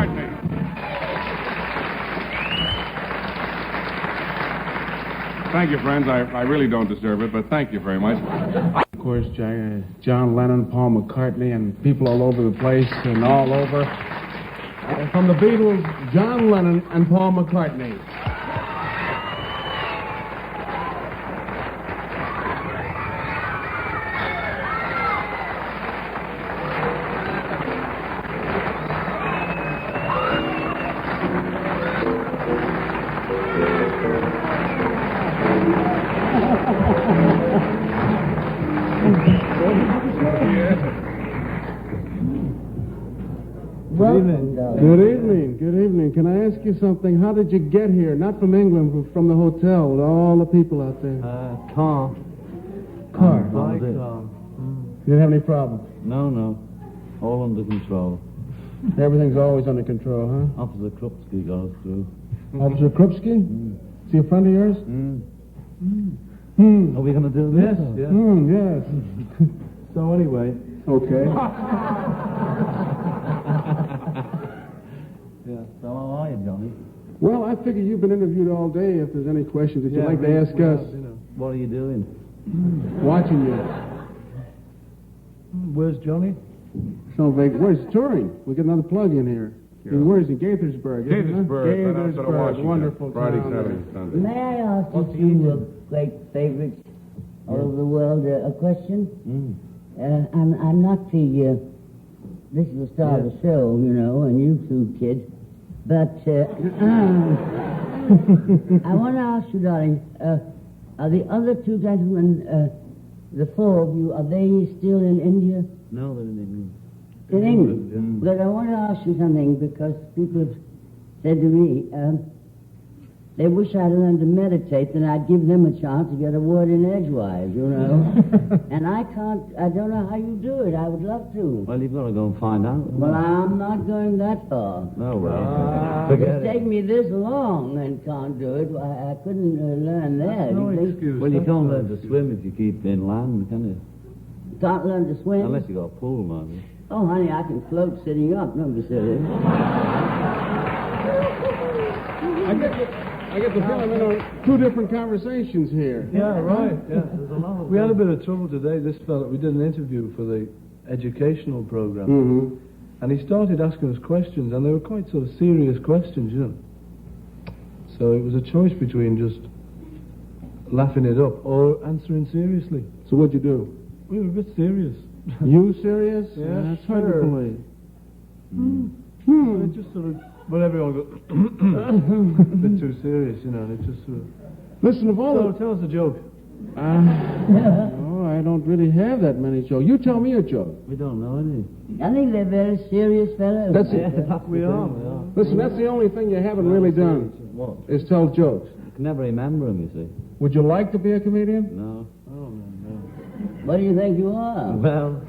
McCartney. Thank you, friends. I really don't deserve it, but thank you very much. Of course, John Lennon, Paul McCartney, and people all over the place and all over. From the Beatles, John Lennon and Paul McCartney. Good evening. Can I ask you something? How did you get here? Not from England, but from the hotel with all the people out there. Car. Car. You didn't have any problems? No. All under control. Everything's always under control, huh? Officer Krupski got us through. Officer Krupski? Is he a friend of yours? Are we going to do this? Yes. So anyway. Okay. So how are you, Johnny? Well, I figure you've been interviewed all day. If there's any questions that you'd like to ask us. What are you doing? Watching you. Where's Johnny? Where's touring? We get another plug in here. Yeah. Where's he? Gaithersburg. Gaithersburg. Wonderful. Friday, town. Saturday, Sunday. May I ask you two great favorites all over the world a question? I'm not the... this is the star of the show, and you two kids. But I want to ask you, darling, are the other two gentlemen, the four of you, are they still in India? No, they're in England. In England? But I want to ask you something, because people have said to me, they wish I'd learned to meditate, then I'd give them a chance to get a word in edgewise, And I don't know how you do it. I would love to. Well, you've got to go and find out. Well, I'm not going that far. No, well. It's taken me this long and can't do it. I couldn't learn that. No excuse. Well, you can't learn to swim if you keep inland, can you? Can't learn to swim? Unless you got a pool, maybe. Oh, honey, I can float sitting up. Don't be silly. I get the feeling we're on two different conversations here. Yeah, right. Yeah. We had a bit of trouble today. This fellow, we did an interview for the educational program, and he started asking us questions, and they were quite sort of serious questions, So it was a choice between just laughing it up or answering seriously. So what'd you do? We were a bit serious. You serious? Yeah, that's hard to believe. It just sort of, but everyone got a bit too serious, and it just sort of... Listen, of all So tell us a joke. Oh, I don't really have that many jokes. You tell me a joke. We don't know any. I think they're very serious fellows. That's it. We are. Listen, that's the only thing you haven't really done, What? is tell jokes. You can never remember them, you see. Would you like to be a comedian? No. Oh, no. What do you think you are? Well...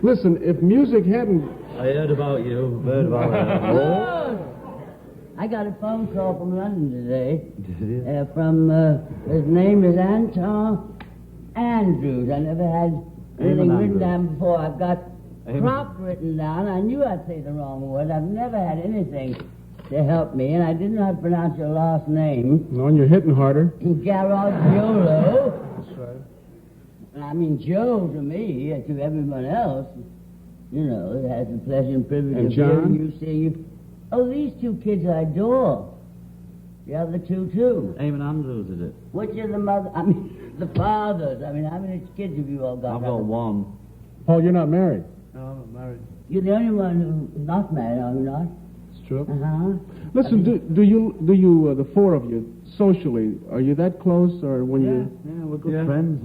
Listen, if music hadn't... I heard about you. Heard about I got a phone call from London today. Did you? From, his name is Anton Andrews. I never had anything written down before. I've got Crop written down. I knew I'd say the wrong word. I've never had anything to help me, and I didn't know how to pronounce your last name. No, and you're hitting harder. Garagiola. That's right. I mean, Joe to me, and to everyone else, it has the pleasure and privilege And of John? hearing you sing. Oh, these two kids I adore. The other two, too. Eamon Andrews, is it? Which is the mother? I mean, the fathers. I mean, how many kids have you all got? I've got one. Paul, you're not married. No, I'm not married. You're the only one who's not married, are you not? It's true. Listen, do you the four of you, socially, are you that close, or when you... Yeah, we're good friends,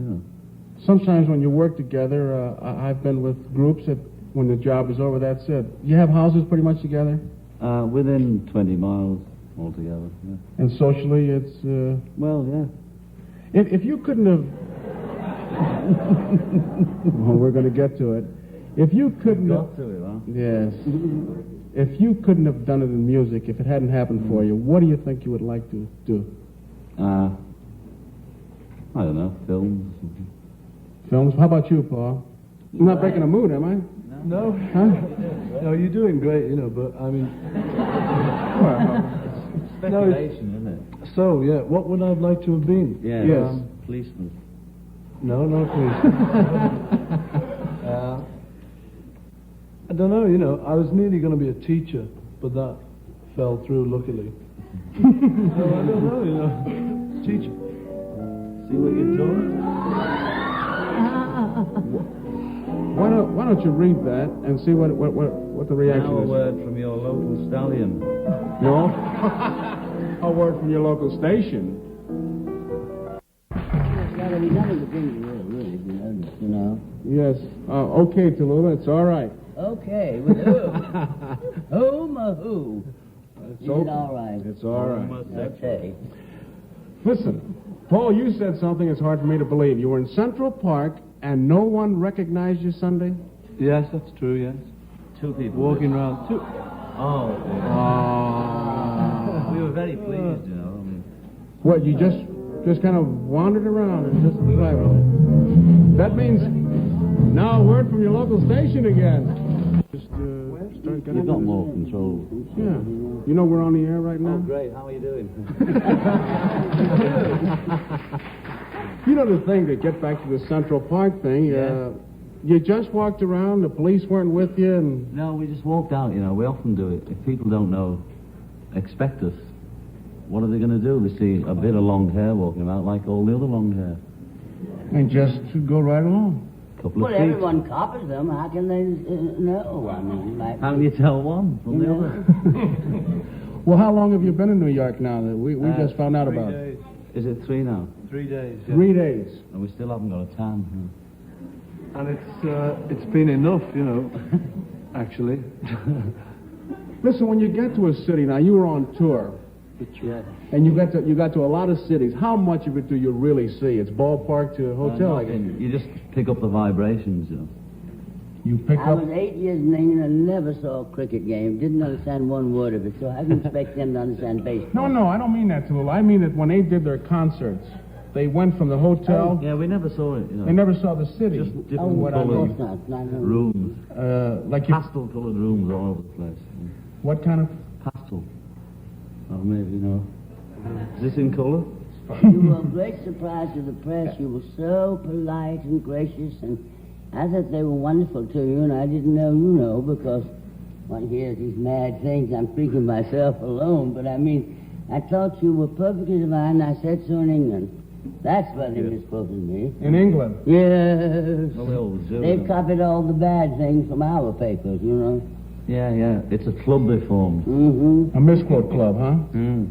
Sometimes when you work together, I've been with groups that when the job is over, that's it. You have houses pretty much together? Within 20 miles altogether, yeah. And socially, it's... Well, yeah. If you couldn't have... Well, we're going to get to it. If you couldn't Got to it, huh? Yes. If you couldn't have done it in music, if it hadn't happened for you, what do you think you would like to do? I don't know, films. Films? How about you, Paul? I'm not breaking a mood, am I? No. Huh? No, you're doing great, you know, but I mean... Speculation, isn't it? So, yeah, what would I have liked to have been? Yeah. Yes. Policeman. No, no, please. I don't know, you know, I was nearly going to be a teacher, but that fell through, luckily. So I don't know, you know. Teacher. See what you're doing? Why don't you read that and see what the reaction Now a is? word from your local stallion. No? A word from your local station. It's got to be nothing to bring you ill, really, if you notice, you know. Yes. Okay, Tallulah, it's all right. Okay, with who? Who? It's Is it all right? It's all right. Okay. Listen, Paul, you said something that's hard for me to believe. You were in Central Park and no one recognized you Sunday? Yes, that's true, yes. Two people. Walking around. Two. Oh. Oh. We were very pleased, you know. I mean, What, you just kind of wandered around and just... That means... Now a word from your local station again. Just start getting... you've got more control. Yeah. You know we're on the air right now? Oh, great. How are you doing? You know the thing, to get back to the Central Park thing, Yeah. You just walked around, the police weren't with you, and... No, we just walked out, you know. We often do it. If people don't know, expect us. What are they going to do? They see a bit of long hair walking about like all the other long hair. And just go right along. Couple of Well, feet. everyone copies them. How can they know? I mean, like... How can you tell one from the other? Well, how long have you been in New York now that we just found out 3 about? days. Is it 3 now? 3 days, yeah. 3 days. And we still haven't got a tan. And it's been enough, you know, actually. Listen, when you get to a city, now you were on tour, Yeah. and you got to a lot of cities. How much of it do you really see? It's ballpark to hotel, I guess. You just pick up the vibrations, you know. You pick I up... was 8 years in England and never saw a cricket game. Didn't understand one word of it, so I didn't expect them to understand baseball. No, I don't mean that, Tallulah. I mean that when they did their concerts, they went from the hotel... Yeah, we never saw it, you know. They never saw the city. Just Oh, different what I of colours, course not. No. rooms. Like you... Pastel-coloured rooms all over the place. What kind of... Pastel. Or maybe, you know. Is this in colour? You were a great surprise to the press. You were so polite and gracious, and I thought they were wonderful to you, and I didn't know you know, because one hears these mad things. I'm speaking myself alone, but I mean, I thought you were perfectly divine. I said so in England. That's what they were supposed to be. In England? Yes. Well, they always do. They've copied all the bad things from our papers, you know. Yeah. It's a club they formed. Mm-hmm. A misquote club, huh? Mm.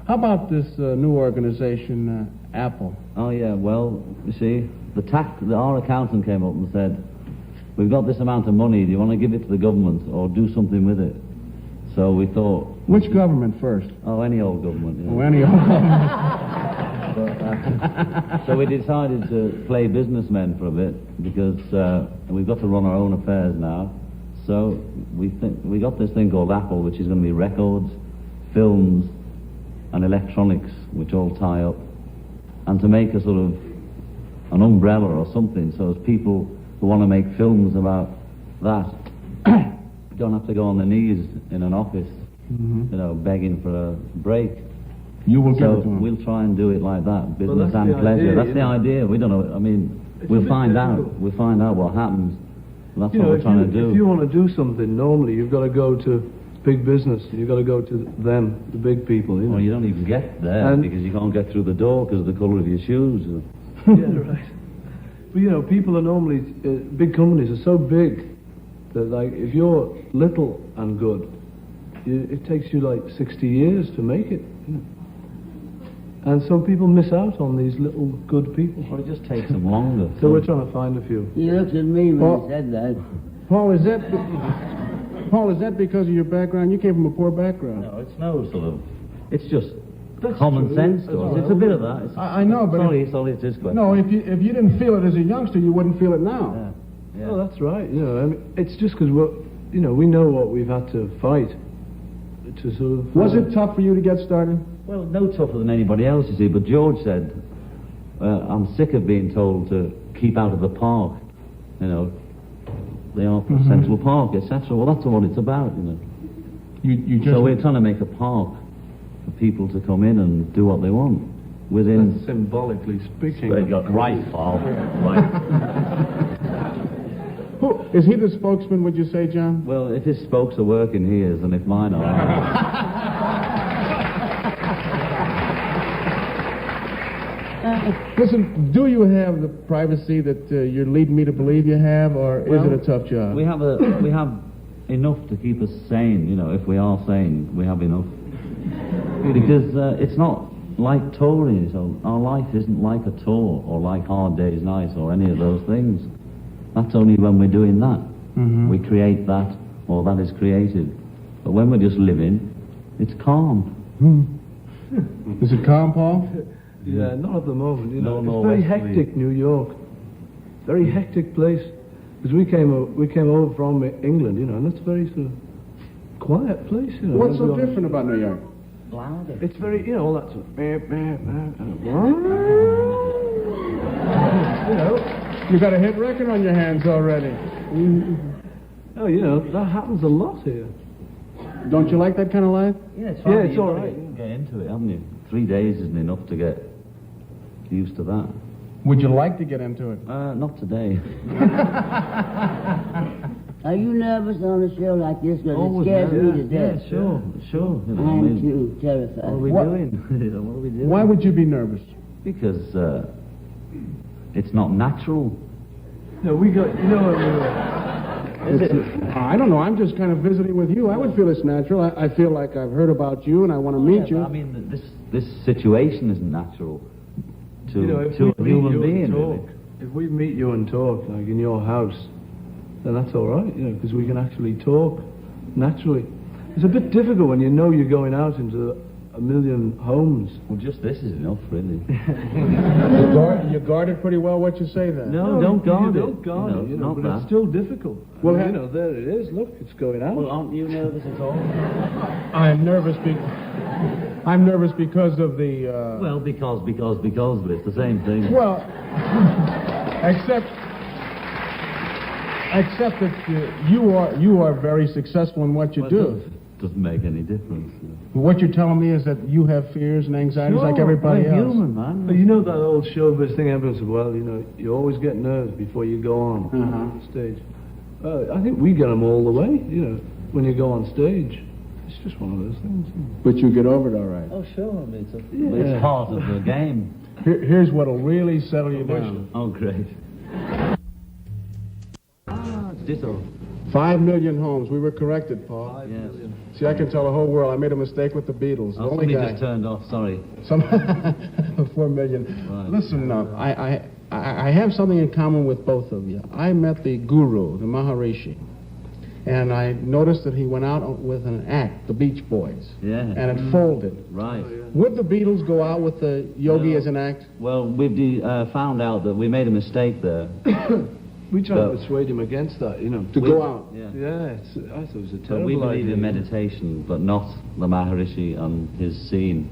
How about this new organization, Apple? Oh, yeah, well, you see, our accountant came up and said, we've got this amount of money, do you want to give it to the government or do something with it? So we thought... Which government first? Oh, any old government, you know. Oh, any old government. So we decided to play businessmen for a bit because we've got to run our own affairs now. So we got this thing called Apple, which is going to be records, films, and electronics, which all tie up, and to make a sort of an umbrella or something, so as people who want to make films about that don't have to go on their knees in an office, you know, begging for a break. You will give So it to them. we'll try and do it like that, business that's and the pleasure. idea, That's you the know. idea. We don't know. I mean, we'll find out. We'll find out what happens. That's You what know, we're trying to do. if you want to do something, normally you've got to go to big business. You've got to go to them, the big people, you know. Well, you don't even get there And- because you can't get through the door because of the colour of your shoes. Yeah, right. But, you know, people are normally... big companies are so big that, like, if you're little and good, it takes you, like, 60 years to make it, you know. And some people miss out on these little good people. Well, it just takes them longer. So we're trying to find a few. He looked at me when Oh. he said that. Paul, is that because of your background? You came from a poor background. No, it's no sort of... It's just common sense to us. It's a bit of that. It's, I know, but... sorry, it is question. No, if you didn't feel it as a youngster, you wouldn't feel it now. Yeah. Oh, that's right. You know, I mean, it's just because we know what we've had to fight to sort of... Was it tough for you to get started? Well, no tougher than anybody else, you see, but George said, I'm sick of being told to keep out of the park, you know, the Central Park, etc. Well, that's what it's about, you know. You just So we're trying to make a park for people to come in and do what they want within. That's symbolically speaking. They got right, Paul. Right. Who, is he the spokesman, would you say, John? Well, if his spokes are working, he is, and if mine are. Listen, do you have the privacy that you're leading me to believe you have, or is it a tough job? We have enough to keep us sane, you know. If we are sane, we have enough. Because it's not like touring. So our life isn't like a tour or like Hard Day's Night or any of those things. That's only when we're doing that. We create that, or that is created. But when we're just living, it's calm. Is it calm, Paul? Yeah, not at the moment, you know. No, It's very Wesley. hectic, New York. Very hectic place. Because we came over from England, you know, and that's a very sort of quiet place, you know. What's so different about New York? It's very, you know, all that sort of... you know. You got a hit record on your hands already. Oh, you know, that happens a lot here. Don't you like that kind of life? Yeah, it's Yeah, it's all right. You can get into it, haven't you? 3 days isn't enough to get used to that. Would you like to get into it? Not today. Are you nervous on a show like this? Because it Always scares me to nervous. death. Yeah, sure. You know, I I'm mean, too what are terrified. we What- doing? You know, what are we doing? Why would you be nervous? Because it's not natural. No, we got, you know what we were... I don't know. I'm just kind of visiting with you. I would feel it's natural. I feel like I've heard about you and I want to meet Yeah, you. but I mean, this situation isn't natural to, You know, if to we a meet human you being. and Really. talk, if we meet you and talk, like in your house, then that's all right, you know, because we can actually talk naturally. It's a bit difficult when you know you're going out into a million homes. Well, just this is enough, really. You guard it pretty well what you say then. No, don't guard you it. don't guard it, you know, not but that. it's still difficult. Well, I mean, you know, there it is. Look, it's going out. Well, aren't you nervous at all? I'm nervous because of the... Well, because, but it's the same thing. Well, except that you are very successful in what you Well, do. Doesn't make any difference. What you're telling me is that you have fears and anxieties like everybody we're else. human, man. But you know that old showbiz thing, everyone said, well, you know, you always get nerves before you go on stage. I think we get them all the way, you know, when you go on stage. It's just one of those things. But you get over it all right. Oh, sure. I mean, it's part of the game. Here's what'll really settle you down. Oh, great. Ditto. 5 million homes. We were corrected, Paul. Yes. See, I can tell the whole world I made a mistake with the Beatles. The Oh, only somebody guy. just turned off, sorry. Some 4 million. Right. Listen, I have something in common with both of you. I met the guru, the Maharishi, and I noticed that he went out with an act, the Beach Boys, Yeah. and it folded. Right. Would the Beatles go out with the Yogi No. as an act? Well, we've found out that we made a mistake there. We tried to But- persuade him against that, you know. To go out? Yeah. Yeah, I thought it was a But terrible we believe idea. in meditation, but not the Maharishi and his scene.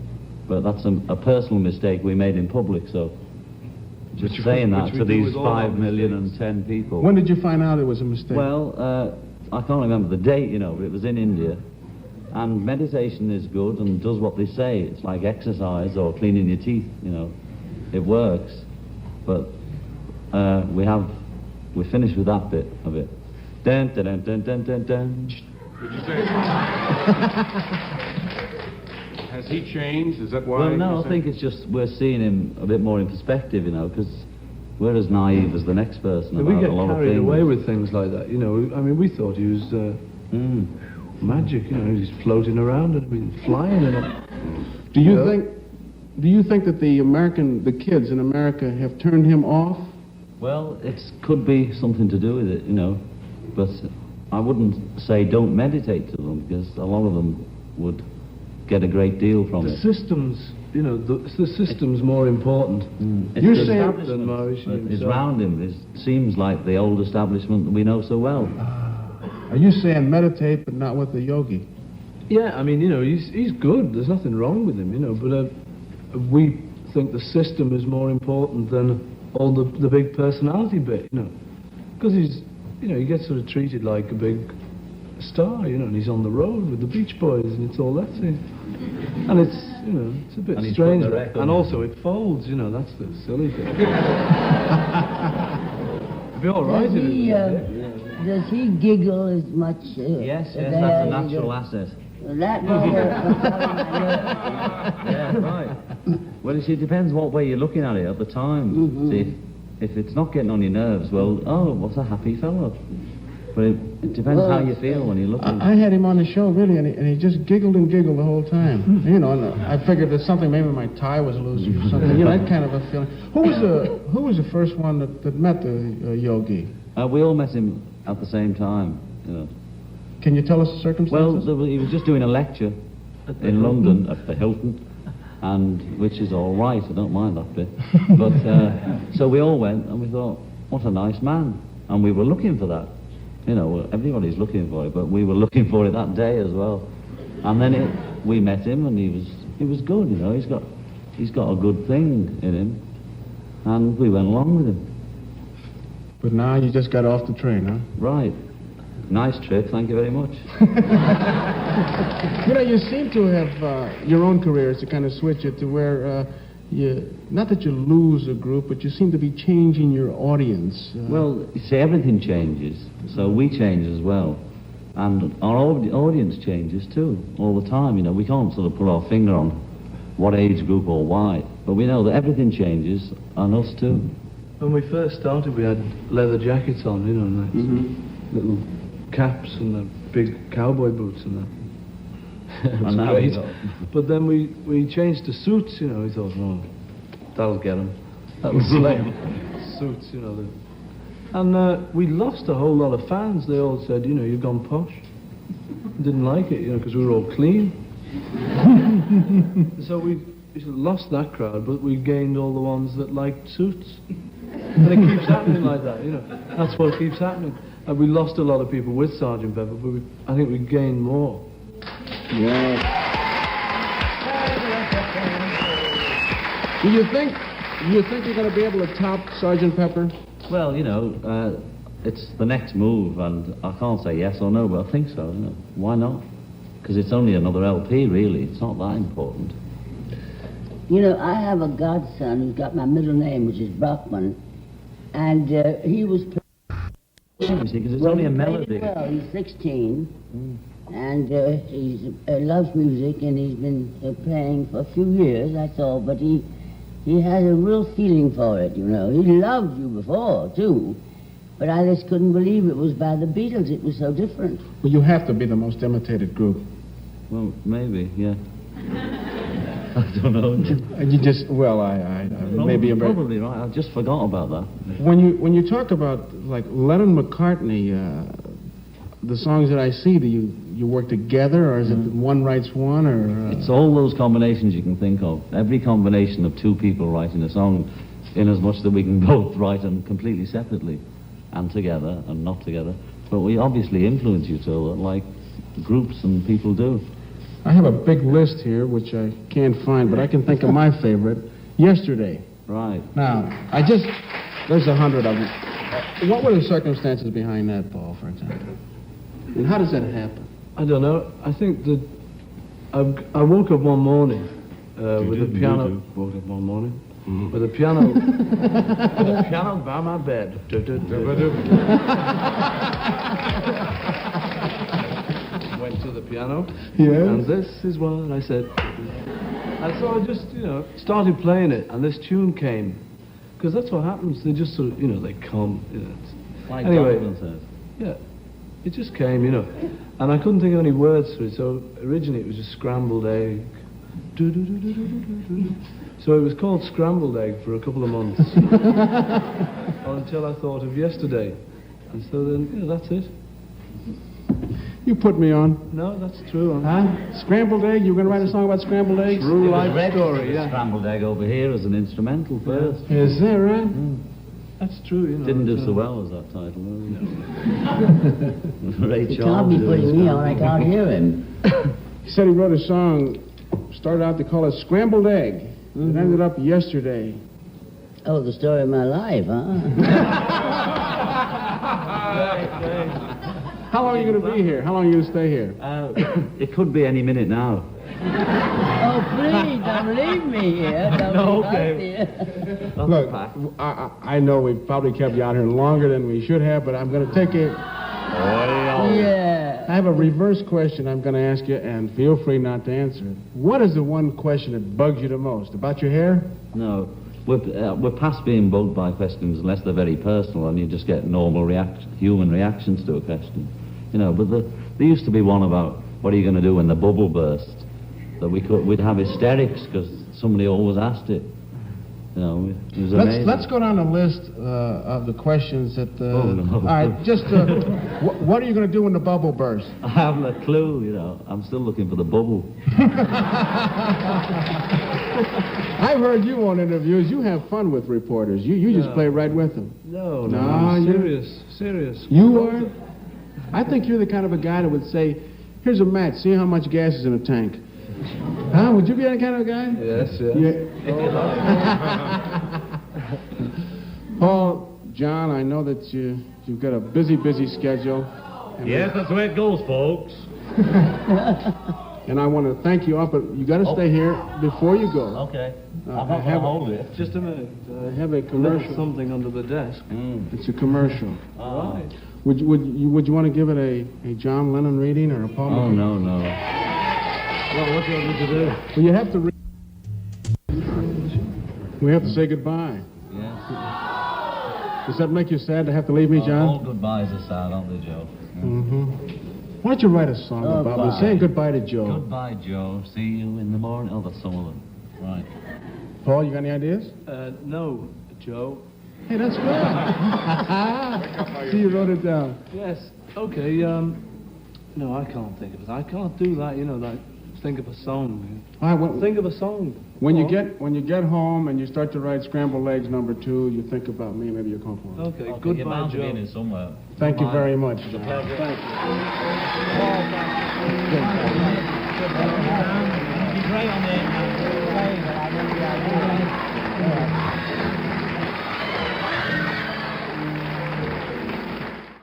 But that's a personal mistake we made in public, so just saying that which we to do these with all our 5 million and 10 people. When did you find out it was a mistake? Well, I can't remember the date, you know, but it was in India. And meditation is good and does what they say. It's like exercise or cleaning your teeth, you know. It works. But we're finished with that bit of it. Dun, dun, dun, dun, dun, dun, dun. Did you say? Has he changed? Is that why? Well, you no, I say- think it's just we're seeing him a bit more in perspective, you know, because we're as naive as the next person We about get a lot of carried things. away with things like that, you know. I mean, we thought he was magic, you know, he's floating around and he's flying and Do you think that the kids in America have turned him off? Well, it could be something to do with it, you know, but I wouldn't say don't meditate to them, because a lot of them would get a great deal from the it. systems, you know, the system's more important. It's You're the saying- establishment Maharishi that is himself. round him. It seems like the old establishment that we know so well. Are you saying meditate but not with the yogi? Yeah, I mean, you know, he's good. There's nothing wrong with him, you know, but we think the system is more important than all the big personality bit, you know. Because he's, you know, he gets sort of treated like a big star, you know, and he's on the road with the Beach Boys, and it's all that thing. And it's, you know, it's a bit strange. And also it folds, you know, that's the silly thing. It'd be all right if it was does he giggle as much? Yes, that's a natural asset. That Yeah, right. Well, you see, it depends what way you're looking at it at the time. See, if it's not getting on your nerves, well, oh, what's a happy fellow? But it depends how you feel when you're looking. I had him on the show, really, and he just giggled and giggled the whole time. You know, and I figured that something, maybe my tie was loose or something. You know, that kind of a feeling. Who was the first one that met the Yogi? We all met him at the same time, you know. Can you tell us the circumstances? Well, he was just doing a lecture in London at the Hilton, and which is all right, I don't mind that bit. But so we all went, and we thought, what a nice man. And we were looking for that. You know, everybody's looking for it, but we were looking for it that day as well. And then we met him, and he was good, you know. He's got a good thing in him, and we went along with him. But now you just got off the train, huh? Right. Nice trip, thank you very much. You know, you seem to have your own careers to kind of switch it to where not that you lose a group, but you seem to be changing your audience. Well, you see, everything changes, so we change as well. And our audience changes too, all the time, you know. We can't sort of put our finger on what age group or why, but we know that everything changes, and us too. When we first started, we had leather jackets on, you know, and little caps and the big cowboy boots and that. And now great. But then we changed to suits, you know. We thought, oh, that'll get them. That'll slay them. Suits, you know. And we lost a whole lot of fans. They all said, you know, you've gone posh. Didn't like it, you know, because we were all clean. So we lost that crowd, but we gained all the ones that liked suits. And it keeps happening like that, you know. That's what keeps happening. And we lost a lot of people with Sgt. Pepper, but I think we gained more. Yeah. Do you think you're going to be able to top Sgt. Pepper? Well, you know, it's the next move, and I can't say yes or no, but I think so, you know. Why not? Because it's only another LP, really. It's not that important. You know, I have a godson who's got my middle name, which is Brockman, and he was... Because it's only a melody. Well, he's 16, and he loves music, and he's been playing for a few years, that's all, but he has a real feeling for it, you know. He loved you before, too, but I just couldn't believe it was by the Beatles. It was so different. Well, you have to be the most imitated group. Well, maybe, yeah. I don't know. You just, well, I maybe probably right. I just forgot about that. When you talk about like Lennon, McCartney, the songs that I see, do you work together, or is it one writes one, or? It's all those combinations you can think of. Every combination of two people writing a song, in as much that we can both write them completely separately, and together, and not together. But we obviously influence each other like groups and people do. I have a big list here, which I can't find, but I can think of my favorite, Yesterday. Right. Now, there's 100 of them. What were the circumstances behind that, Paul, for example? And how does that happen? I don't know. I think that I woke up one morning with a piano. Woke up one morning with a piano. With a piano by my bed. Went to the piano. Yes. And this is what I said. And so I just, you know, started playing it, and this tune came. Because that's what happens. They just sort of, you know, they come. You know, Like anyway, Donovan says. yeah. It just came, you know. And I couldn't think of any words for it, so originally it was just scrambled egg. So it was called Scrambled Egg for a couple of months. Until I thought of Yesterday. And so then, you know, that's it. You put me on. No, that's true. Huh? Scrambled egg? You were going to write a song about scrambled eggs? True life story, yeah. Scrambled Egg over here as an instrumental first. Is that right? That's true, you know. Didn't do so well as that title. No. Ray He Charles. can't be putting me on. I can't hear him. He said he wrote a song, started out to call it Scrambled Egg. It ended up yesterday. Oh, the story of my life, huh? How long are you going to be here? How long are you going to stay here? It could be any minute now. Oh, please, don't leave me here. Don't No, leave us okay. here. Look, I know we've probably kept you out here longer than we should have, but I'm going to take it. Yeah. I have a reverse question I'm going to ask you, and feel free not to answer it. What is the one question that bugs you the most? About your hair? No, we're past being bugged by questions unless they're very personal and you just get normal human reactions to a question. You know, but there used to be one about what are you going to do when the bubble bursts? That we'd have hysterics because somebody always asked it. You know, it was amazing. Let's go down the list of the questions that... Oh, no. All right, just... what are you going to do when the bubble bursts? I haven't a clue, you know. I'm still looking for the bubble. I've heard you on interviews. You have fun with reporters. You just play right with them. No, No, I'm you- serious. You are? I think you're the kind of a guy that would say, here's a match, see how much gas is in a tank. Huh? Would you be that kind of a guy? Yes. Yeah. Paul, John, I know that you've got a busy schedule. And Yes, that's the way it goes, folks. And I want to thank you all, but you got to stay here before you go. Okay. I'm not gonna hold it. Just a minute. I have a There's commercial. something under the desk. It's a commercial. Right. Would you want to give it a John Lennon reading or a Paul? Oh, McCartney? no. Well, what do you want me to do? Well, you have to read. We have to say goodbye. Yes. Does that make you sad to have to leave me, All John? goodbyes are sad, aren't they, Joe? Mm-hmm. Why don't you write a song about me saying goodbye to Joe? Goodbye, Joe. See you in the morning. Oh, that's some of them. Right. Paul, you got any ideas? No, Joe. Hey, that's good. See, you wrote it down. Yes. Okay. No, I can't think of it. I can't do that. You know, like think of a song. Man. All right, Think of a song. when you get home and you start to write Scrambled Eggs #2, you think about me. Maybe you'll come for it. Okay. You're Goodbye, bound to be in Joe. it somewhere. Thank you very much. John. Thank you. Great on the